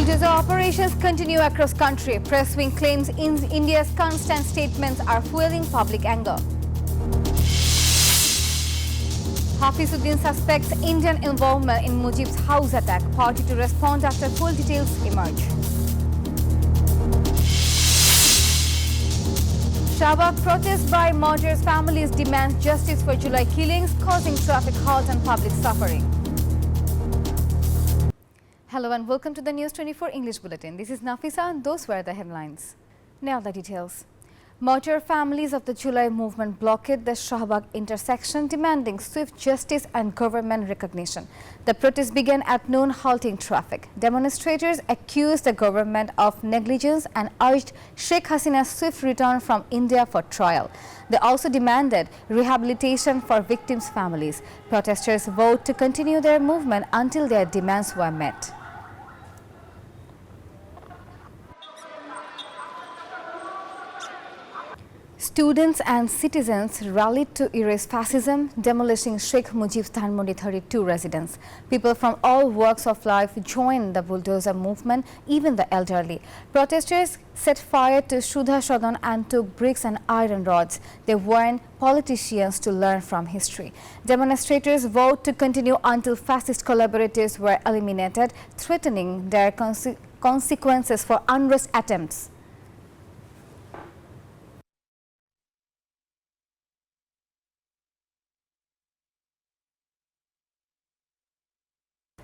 Bulldozer operations continue across country. Press wing claims India's constant statements are fueling public anger. Hafizuddin suspects Indian involvement in Mujib's house attack. Party to respond after full details emerge. Shahbag protests by martyrs' families demand justice for July killings, causing traffic halt and public suffering. Hello and welcome to the News 24 English Bulletin. This is Nafisa and those were the headlines. Now the details. Martyr families of the July movement blockaded the Shahbag intersection, demanding swift justice and government recognition. The protest began at noon, halting traffic. Demonstrators accused the government of negligence and urged Sheikh Hasina's swift return from India for trial. They also demanded rehabilitation for victims' families. Protesters vowed to continue their movement until their demands were met. Students and citizens rallied to erase fascism, demolishing Sheikh Mujib's Dhanmondi 32 residence. People from all walks of life joined the bulldozer movement, even the elderly. Protesters set fire to Shudha Sadan and took bricks and iron rods. They warned politicians to learn from history. Demonstrators vowed to continue until fascist collaborators were eliminated, threatening their consequences for unrest attempts.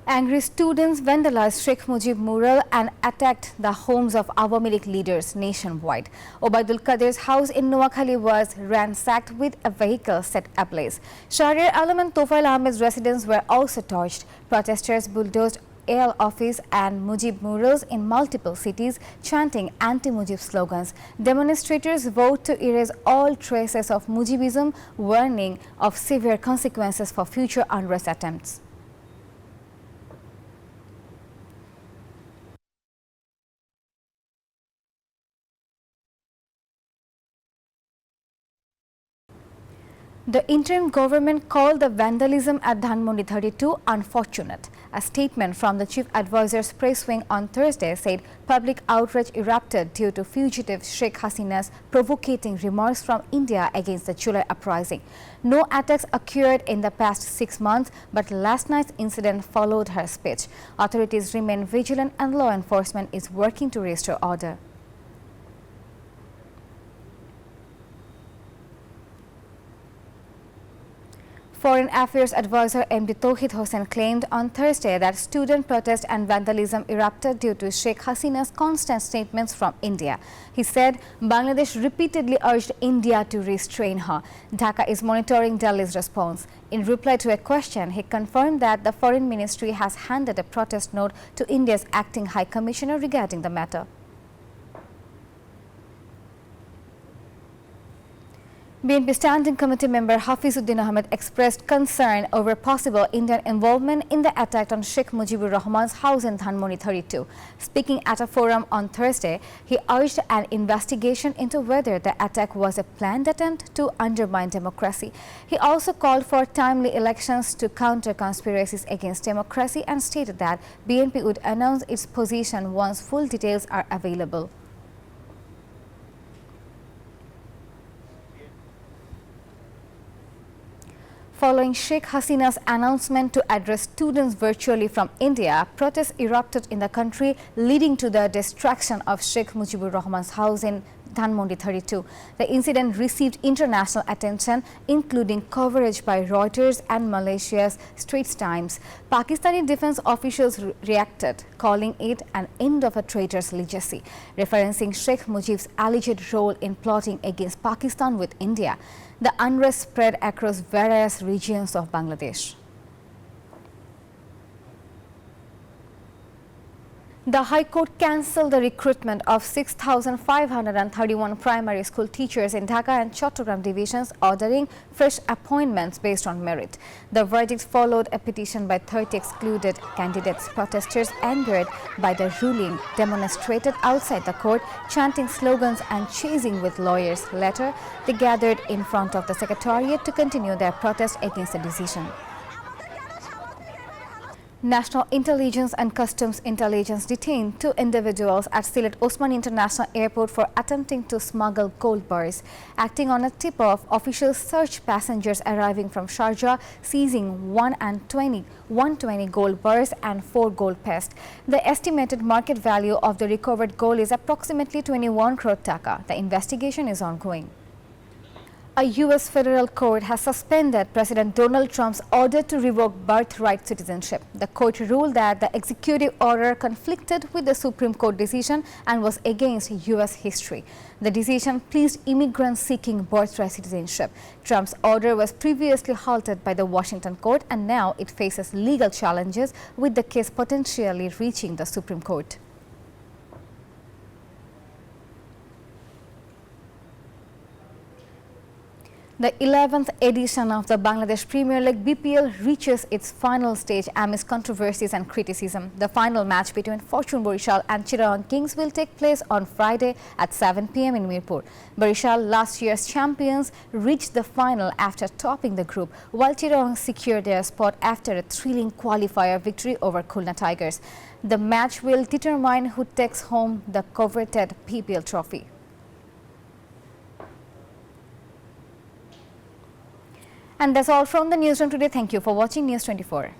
Angry students vandalized Sheikh Mujib mural and attacked the homes of Awami League leaders nationwide. Obaidul Qadir's house in Noakhali was ransacked with a vehicle set ablaze. Shahriar Alam and Tofail Ahmed's residence were also torched. Protesters bulldozed AL office and Mujib murals in multiple cities, chanting anti-Mujib slogans. Demonstrators vowed to erase all traces of Mujibism, warning of severe consequences for future unrest attempts. The interim government called the vandalism at Dhanmondi 32 unfortunate. A statement from the chief advisor's press wing on Thursday said public outrage erupted due to fugitive Sheikh Hasina's provocating remarks from India against the July uprising. No attacks occurred in the past 6 months, but last night's incident followed her speech. Authorities remain vigilant and law enforcement is working to restore order. Foreign Affairs Advisor Md Tauhid Hossain claimed on Thursday that student protest and vandalism erupted due to Sheikh Hasina's constant statements from India. He said Bangladesh repeatedly urged India to restrain her. Dhaka is monitoring Delhi's response. In reply to a question, he confirmed that the Foreign Ministry has handed a protest note to India's acting High Commissioner regarding the matter. BNP Standing Committee member Hafizuddin Ahmed expressed concern over possible Indian involvement in the attack on Sheikh Mujibur Rahman's house in Dhanmondi 32. Speaking at a forum on Thursday, he urged an investigation into whether the attack was a planned attempt to undermine democracy. He also called for timely elections to counter conspiracies against democracy and stated that BNP would announce its position once full details are available. Following Sheikh Hasina's announcement to address students virtually from India, protests erupted in the country, leading to the destruction of Sheikh Mujibur Rahman's house in Dhanmondi 32. The incident received international attention, including coverage by Reuters and Malaysia's Straits Times. Pakistani defense officials reacted, calling it an end of a traitor's legacy, referencing Sheikh Mujib's alleged role in plotting against Pakistan with India. The unrest spread across various regions of Bangladesh. The High Court cancelled the recruitment of 6,531 primary school teachers in Dhaka and Chattogram divisions, ordering fresh appointments based on merit. The verdict followed a petition by 30 excluded candidates. Protesters, angered by the ruling, demonstrated outside the court, chanting slogans and chasing with lawyers. Later, they gathered in front of the secretariat to continue their protest against the decision. National Intelligence and Customs Intelligence detained 2 individuals at Sylhet Osman International Airport for attempting to smuggle gold bars. Acting on a tip-off, officials searched passengers arriving from Sharjah, seizing 120 gold bars and 4 gold pests. The estimated market value of the recovered gold is approximately 21 crore taka. The investigation is ongoing. A U.S. federal court has suspended President Donald Trump's order to revoke birthright citizenship. The court ruled that the executive order conflicted with the Supreme Court decision and was against U.S. history. The decision pleased immigrants seeking birthright citizenship. Trump's order was previously halted by the Washington court, and now it faces legal challenges, with the case potentially reaching the Supreme Court. The 11th edition of the Bangladesh Premier League BPL reaches its final stage amidst controversies and criticism. The final match between Fortune Barishal and Chittagong Kings will take place on Friday at 7 p.m. in Mirpur. Barishal, last year's champions, reached the final after topping the group, while Chittagong secured their spot after a thrilling qualifier victory over Khulna Tigers. The match will determine who takes home the coveted BPL trophy. And that's all from the newsroom today. Thank you for watching News 24.